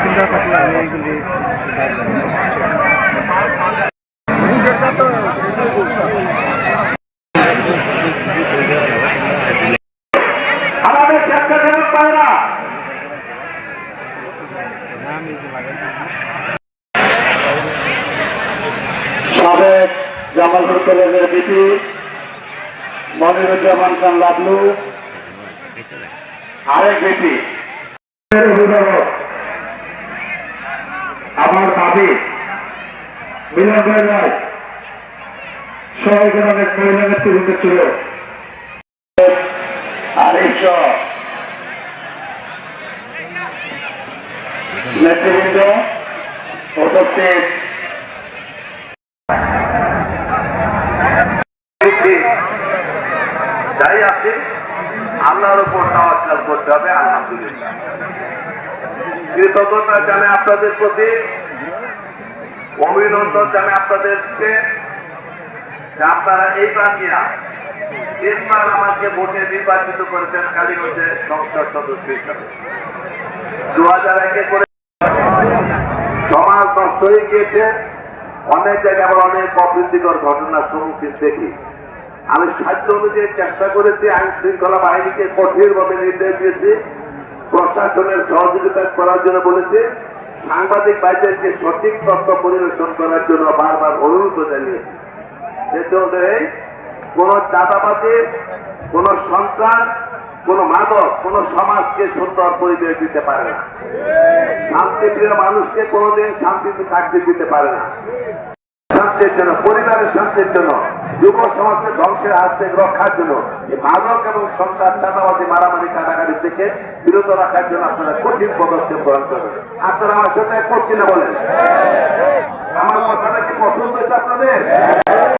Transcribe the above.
চিন্তা থাকলে আমি এইগুলি আমাদের স্বেচ্ছাসেবক ভাইরা সাবেক জামালপুর কলেজের বিপি মনিরুজ্জামান খান লাবলু, আরেক বিপি অভিভাবক আমার দাবি মিলন রায় সহ এখানে অনেক মহিলা নেতৃবৃন্দ ছিল। আরেকশ নেতৃবৃন্দ উপস্থিত, যাই আছে আল্লাহর উপর তাওয়াক্কুল করতে হবে। আলহামদুলিল্লাহ, কৃতজ্ঞতা জানাই আপনাদের প্রতি, অভিনন্দন জানাই আপনাদেরকে যে আপনারা এইবার নিয়ে 3 বার আমাকে ভোটে নির্বাচিত করেছেন কালীগঞ্জের সংসদ সদস্য হিসাবে। 2001 করে সমাজ নষ্ট হয়ে গিয়েছে, অনেক জায়গায় আবার অনেক অপ্রীতিকর ঘটনার সম্মুখীন দেখি। আমি সাধ্য অনুযায়ী চেষ্টা করেছি, আইন শৃঙ্খলা বাহিনীকে কঠিনভাবে নির্দেশ দিয়েছি, প্রশাসনের সহযোগিতা করার জন্য বলেছি, সাংবাদিক ভাইদেরকে সঠিক তথ্য পরিবেশন করার জন্য বারবার অনুরোধ জানিয়েছি। সেজন্য কোন চাঁদাবাজি, কোন সন্ত্রাস, কোন মাদক কোন সমাজকে সুন্দর পরিবেশ দিতে পারে না। শান্তিপ্রিয় মানুষকে কোনোদিন শান্তিতে থাকতে দিতে পারে না। শান্তির জন্য, পরিবারের শান্তির জন্য, যুব সমাজকে ধ্বংসের হাত থেকে রক্ষার জন্য, এই মাদক এবং সন্ত্রাস, চাঁদাবাজি, মারামারি, কাটাকাটি থেকে বিরত রাখার জন্য আপনারা কঠিন পদক্ষেপ গ্রহণ করবেন। আপনারা আমার সাথে একমত কিনা বলেন? আমার কথাটা কি পছন্দ হয়েছে আপনাদের?